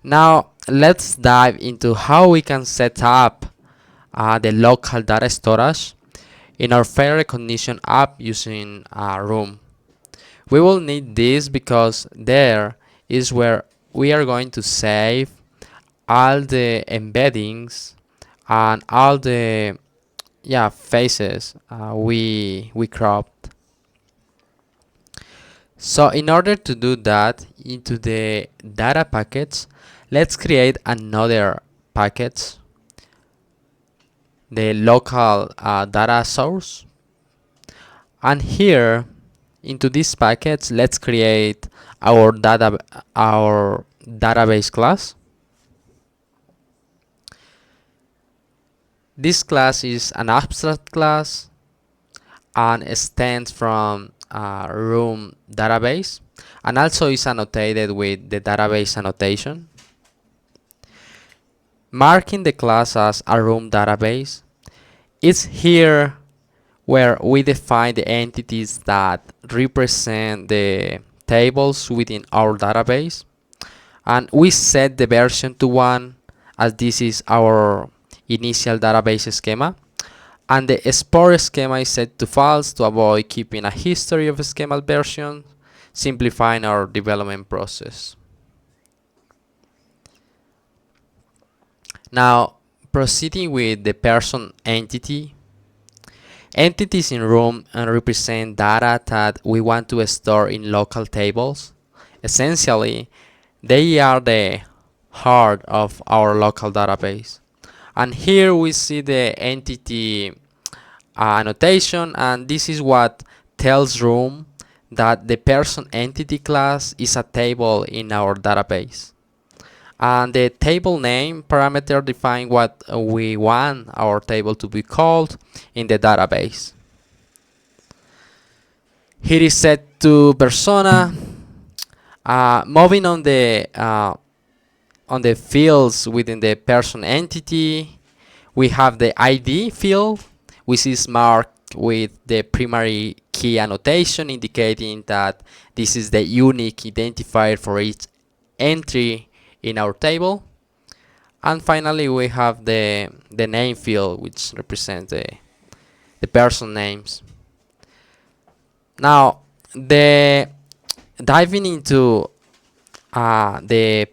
Now let's dive into how we can set up the local data storage in our face recognition app using Room. We will need this because there is where we are going to save all the embeddings and all the faces we cropped. So in order to do that, into the data package, let's create another package, the local data source. And here into this package, let's create our database class. This class is an abstract class and stands from room database, and also is annotated with the database annotation. Marking the class as a room database, it's here where we define the entities that represent the tables within our database, and we set the version to 1 as this is our initial database schema, and the export schema is set to false to avoid keeping a history of schema versions, simplifying our development process. Now, proceeding with the person entity. Entities in Room represent data that we want to store in local tables. Essentially, they are the heart of our local database. And here we see the entity annotation, and this is what tells Room that the person entity class is a table in our database. And the table name parameter defines what we want our table to be called in the database. Here is set to persona. Moving on the fields within the person entity, we have the ID field, which is marked with the primary key annotation indicating that this is the unique identifier for each entry in our table. And finally we have the name field, which represents the person names. Now diving into the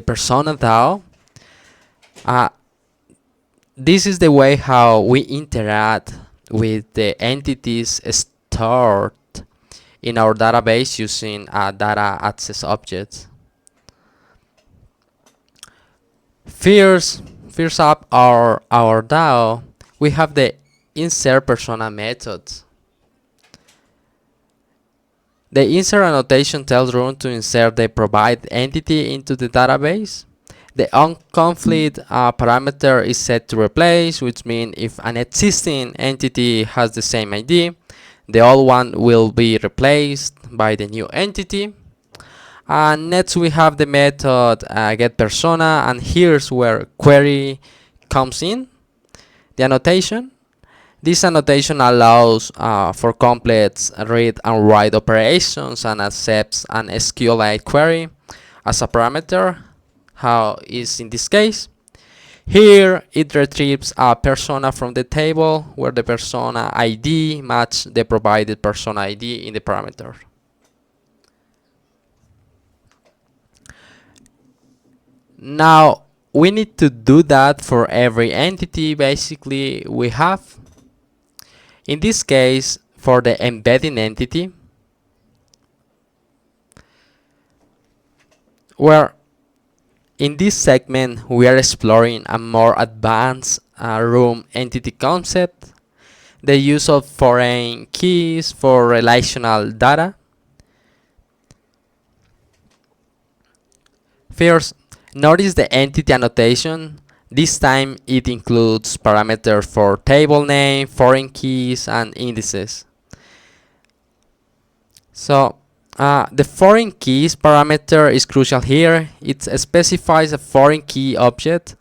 persona DAO, this is the way how we interact with the entities stored in our database using data access objects. First up our DAO, we have the insert persona method. The insert annotation tells Room to insert the provided entity into the database. The onConflict parameter is set to replace, which means if an existing entity has the same ID, the old one will be replaced by the new entity. And next we have the method getPersona, and here's where query comes in. The annotation. This annotation allows for complex read and write operations and accepts an SQLite query as a parameter, how is in this case. Here it retrieves a persona from the table where the persona ID matches the provided persona ID in the parameter. Now we need to do that for every entity basically we have. In this case, for the embedding entity, where in this segment we are exploring a more advanced Room entity concept, the use of foreign keys for relational data. First, notice the entity annotation. This time it includes parameters for table name, foreign keys, and indices. So the foreign keys parameter is crucial here. It specifies a foreign key object,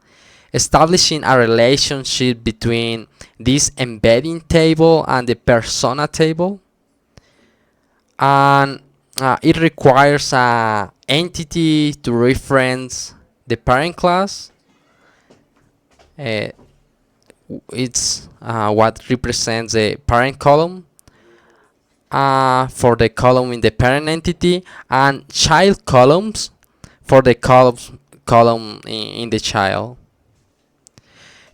establishing a relationship between this embedding table and the persona table. And It requires a entity to reference the parent class. Uh, it's what represents the parent column for the column in the parent entity, and child columns for the column in the child.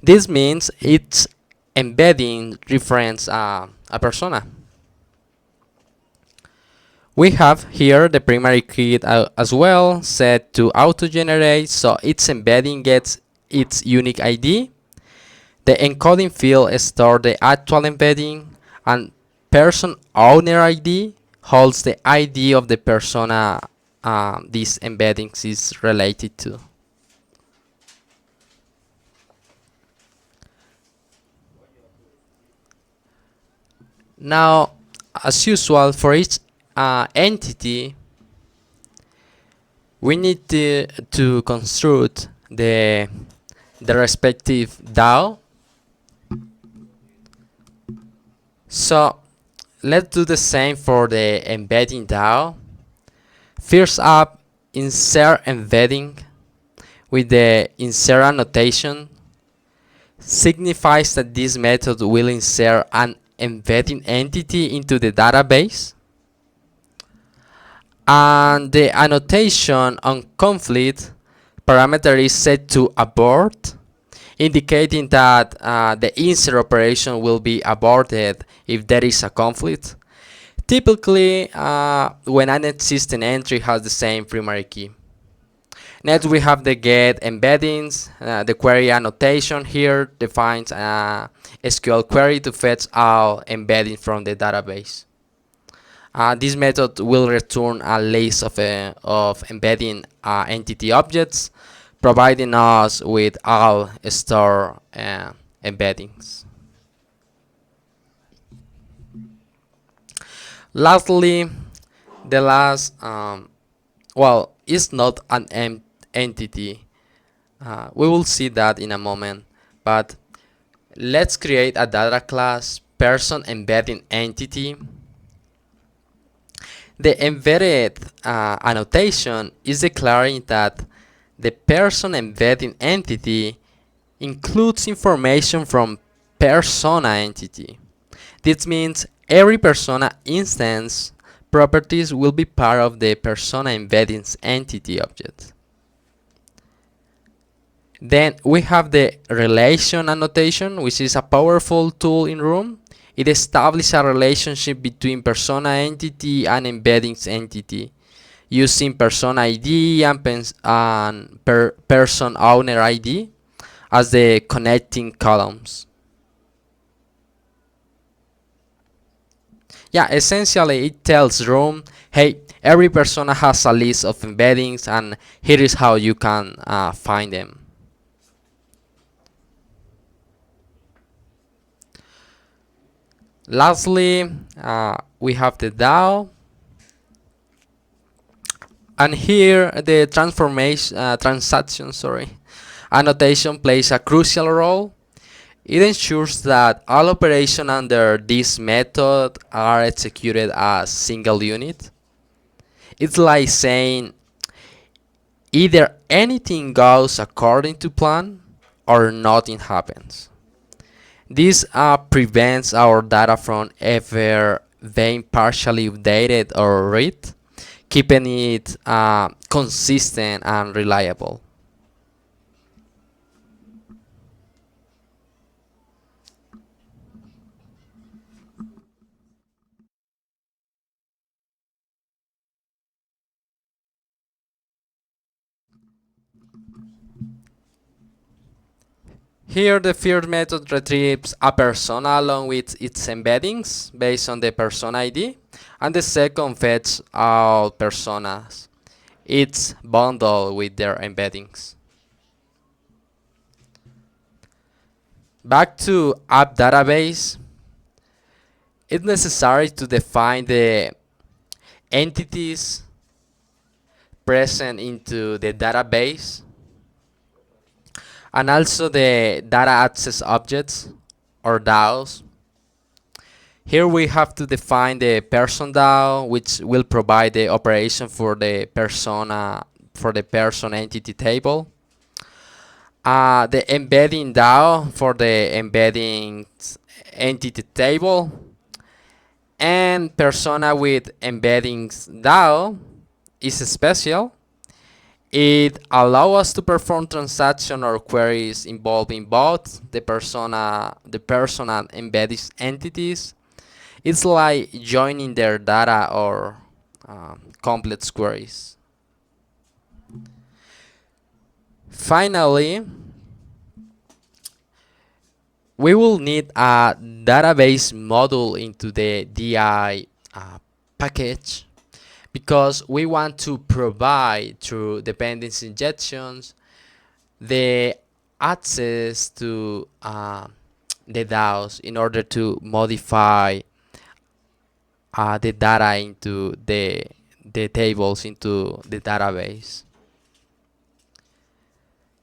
This means it's embedding reference a persona. We have here the primary key as well set to auto-generate, so its embedding gets its unique ID. The encoding field stores the actual embedding, and person owner ID holds the ID of the persona this embedding is related to. Now, as usual, for each entity, we need to construct the respective DAO. So let's do the same for the embedding DAO. First up, insert embedding with the insert annotation signifies that this method will insert an embedding entity into the database. And the annotation on conflict parameter is set to abort, indicating that the insert operation will be aborted if there is a conflict. Typically, when an existing entry has the same primary key. Next, we have the get embeddings. The query annotation here defines a SQL query to fetch all embeddings from the database. This method will return a list of embedding entity objects, providing us with all store embeddings. Lastly, the last, well, it's not an entity. We will see that in a moment, but let's create a data class person embedding entity. The embedded annotation is declaring that the person embedding entity includes information from persona entity. This means every persona instance properties will be part of the persona embeddings entity object. Then we have the relation annotation, which is a powerful tool in Room. It establishes a relationship between persona entity and embeddings entity using persona ID and person owner ID as the connecting columns. Yeah, essentially it tells Room, hey, every persona has a list of embeddings and here is how you can find them. Lastly, we have the DAO, and here the transaction annotation plays a crucial role. It ensures that all operations under this method are executed as single unit. It's like saying either anything goes according to plan or nothing happens. This prevents our data from ever being partially updated or read, keeping it consistent and reliable. Here the first method retrieves a persona along with its embeddings based on the persona ID, and the second fetches all personas. It's bundled with their embeddings. Back to app database, it's necessary to define the entities present into the database and also the data access objects or DAOs. Here we have to define the person DAO, which will provide the operation for the persona for the person entity table. The embedding DAO for the embedding entity table, and persona with embeddings DAO is special. It allows us to perform transaction or queries involving both the person and embedded entities. It's like joining their data or complex queries. Finally, we will need a database module into the DI package because we want to provide through dependency injections the access to the DAOs in order to modify the data into the tables into the database.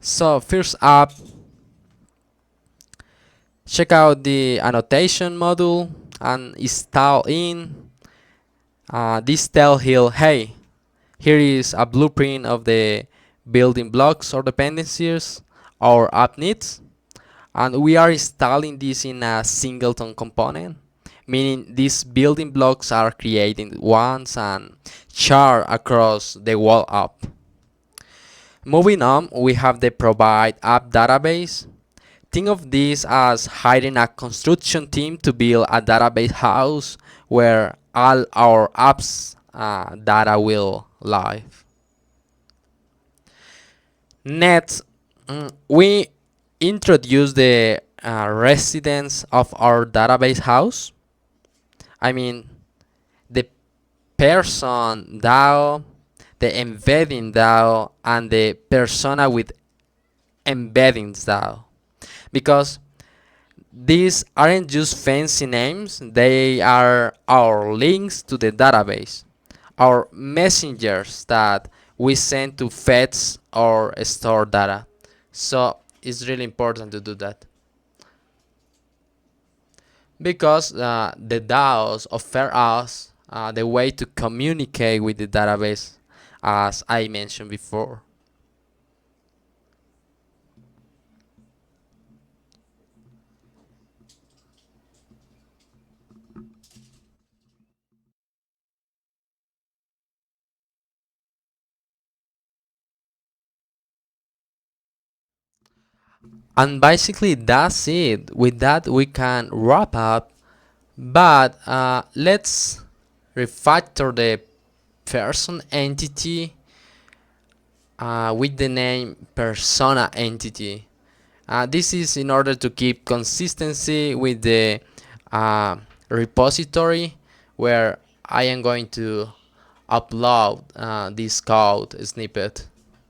So first up, check out the annotation module and install in this tell here, hey, here is a blueprint of the building blocks or dependencies our app needs, and we are installing this in a singleton component, meaning these building blocks are created once and shared across the whole app. Moving on, we have the provide app database. Think of this as hiring a construction team to build a database house where all our apps data will live. Next, we introduce the residents of our database house. I mean, the person DAO, the embedding DAO, and the persona with embeddings DAO. Because these aren't just fancy names, they are our links to the database, our messengers that we send to fetch or store data. So it's really important to do that. Because the DAOs offer us the way to communicate with the database, as I mentioned before. And basically, that's it. With that, we can wrap up. But let's refactor the person entity with the name persona entity. This is in order to keep consistency with the repository where I am going to upload this code snippet.